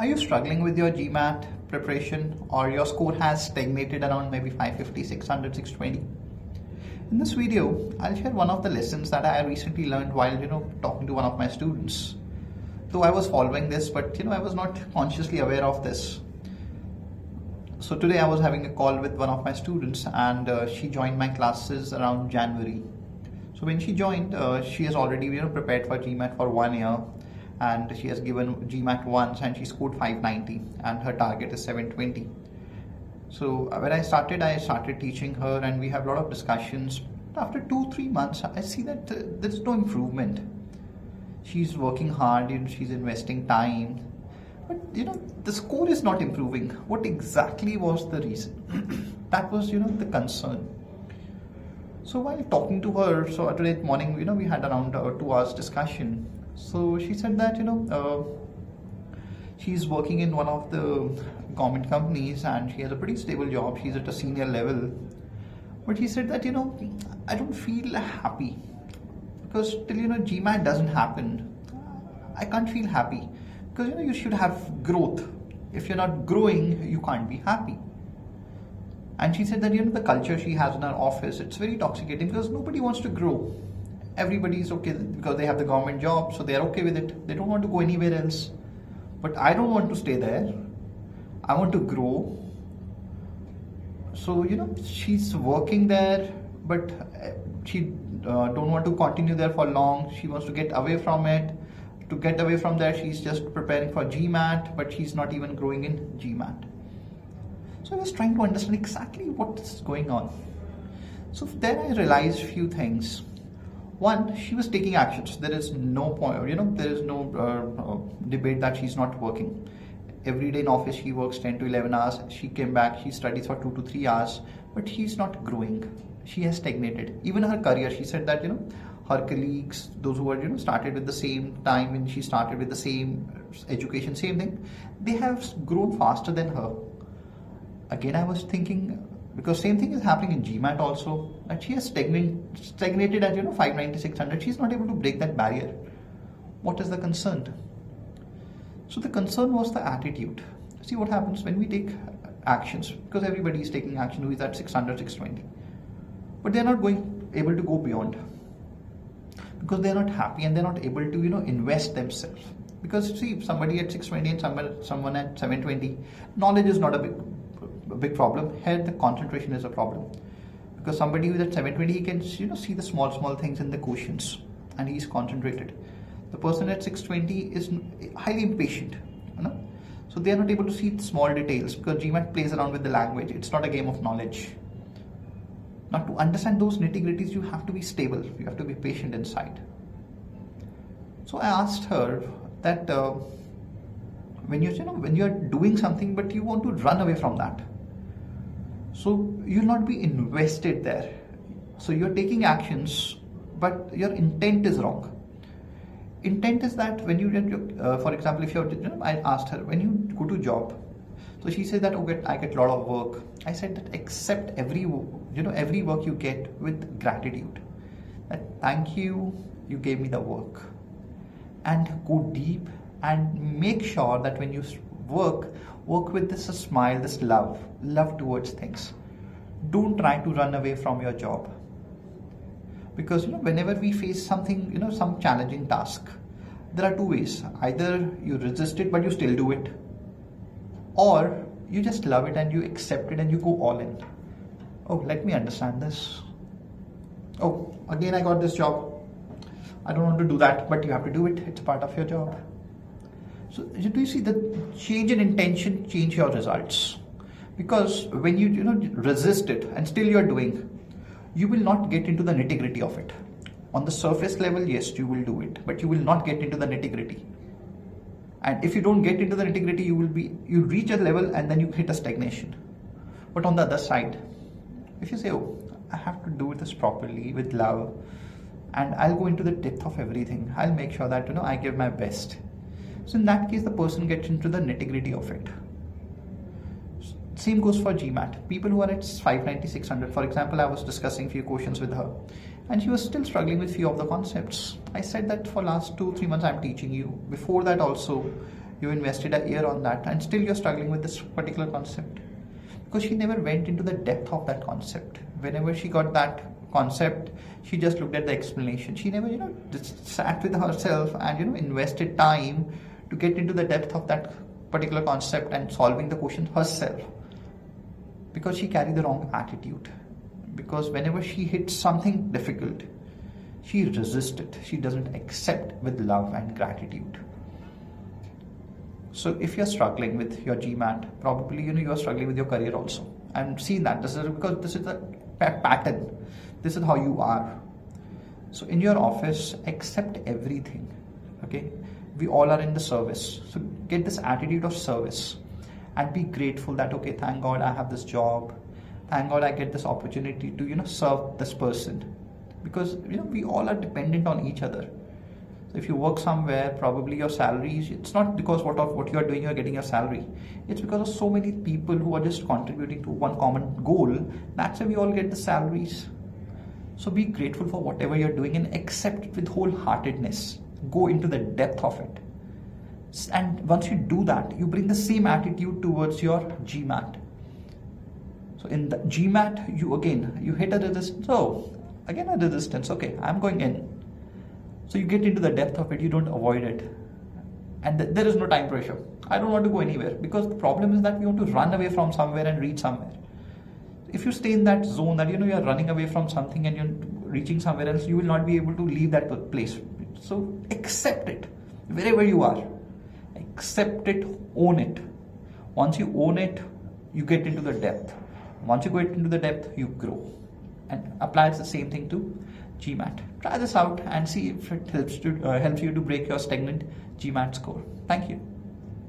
Are you struggling with your GMAT preparation, or your score has stagnated around maybe 550, 600, 620? In this video, I'll share one of the lessons that I recently learned while talking to one of my students. Though I was following this, but I was not consciously aware of this. So today I was having a call with one of my students, and she joined my classes around January. So when she joined, she has already prepared for GMAT for 1 year, and she has given GMAT once and she scored 590 and her target is 720. So when I started teaching her, and we have a lot of discussions. After 2-3 months, I see that there's no improvement. She's working hard, she's investing time, but the score is not improving. What exactly was the reason? That was the concern. So while talking to her, so today morning, we had around 2 hours discussion. So she said that she's working in one of the government companies and she has a pretty stable job. She's at a senior level, but she said that I don't feel happy because till GMAT doesn't happen, I can't feel happy because you should have growth. If you're not growing, you can't be happy. And she said that the culture she has in her office, it's very toxicating because nobody wants to grow. Everybody is okay because they have the government job, so they are okay with it. They don't want to go anywhere else. But I don't want to stay there. I want to grow. So she's working there, but she don't want to continue there for long. She wants to get away from it. To get away from there, she's just preparing for GMAT, but she's not even growing in GMAT. So I was trying to understand exactly what is going on. So then I realized a few things. One, she was taking actions. There is no point, there is no debate that she's not working. Every day in office, she works 10 to 11 hours. She came back, she studies for 2 to 3 hours, but she's not growing. She has stagnated. Even her career, she said that, her colleagues, those who were, started with the same time when she started with the same education, same thing, they have grown faster than her. Again, I was thinking, because same thing is happening in GMAT also, that she has stagnated at 590, 600. She's not able to break that barrier. What is the concern? So the concern was the attitude. See what happens when we take actions, because everybody is taking action who is at 600, 620, but they're not able to go beyond because they're not happy and they're not able to invest themselves. Because see, somebody at 620 and someone at 720, knowledge is not a big problem. Here the concentration is a problem, because somebody who is at 720, he can see the small things in the quotients and he's concentrated. The person at 620 is highly impatient, so they are not able to see small details because GMAT plays around with the language. It's not a game of knowledge. Now to understand those nitty-gritties, you have to be stable, you have to be patient inside. So I asked her that when you're doing something but you want to run away from that, so you'll not be invested there. So you're taking actions, but your intent is wrong. Intent is that when you get for example, if I asked her, when you go to job, so she said that I get a lot of work. I said that accept every work you get with gratitude. That thank you, you gave me the work, and go deep and make sure that when you work with this smile, this love towards things. Don't try to run away from your job, because whenever we face something, some challenging task, there are two ways. Either you resist it but you still do it, or you just love it and you accept it and you go all in. Oh, let me understand this. Oh, again I got this job, I don't want to do that, but you have to do it. It's part of your job. So do you see the change in intention change your results? Because when you resist it and still you're doing, you will not get into the nitty-gritty of it. On the surface level, yes, you will do it, but you will not get into the nitty-gritty. And if you don't get into the nitty-gritty, you reach a level and then you hit a stagnation. But on the other side, if you say, oh, I have to do this properly with love, and I'll go into the depth of everything, I'll make sure that I give my best. So in that case, the person gets into the nitty-gritty of it. Same goes for GMAT. People who are at 590, 600, for example, I was discussing few questions with her and she was still struggling with few of the concepts. I said that for last 2-3 months I'm teaching you. Before that also, You invested a year on that, and still you're struggling with this particular concept because she never went into the depth of that concept. Whenever she got that concept, she just looked at the explanation. She never, just sat with herself and invested time to get into the depth of that particular concept and solving the question herself, because she carried the wrong attitude. Because whenever she hits something difficult, she resists it. She doesn't accept with love and gratitude. So if you're struggling with your GMAT, probably you're struggling with your career also. I'm seeing that this is because this is a pattern. This is how you are. So in your office, accept everything. Okay, we all are in the service. So get this attitude of service and be grateful that, okay, thank God I have this job. Thank God I get this opportunity to serve this person, because we all are dependent on each other. So if you work somewhere, probably your salary, it's not because what you are doing you're getting your salary. It's because of so many people who are just contributing to one common goal. That's why we all get the salaries. So be grateful for whatever you're doing and accept it with wholeheartedness. Go into the depth of it. And once you do that, you bring the same attitude towards your GMAT. So in the GMAT, you hit a resistance. So again a resistance. Okay, I'm going in. So you get into the depth of it. You don't avoid it. And there is no time pressure. I don't want to go anywhere, because the problem is that we want to run away from somewhere and reach somewhere. If you stay in that zone that you are running away from something and you're reaching somewhere else, you will not be able to leave that place. So accept it wherever you are. Accept it, own it. Once you own it, you get into the depth. Once you get into the depth, you grow. And applies the same thing to GMAT. Try this out and see if it helps you to break your stagnant GMAT score. Thank you.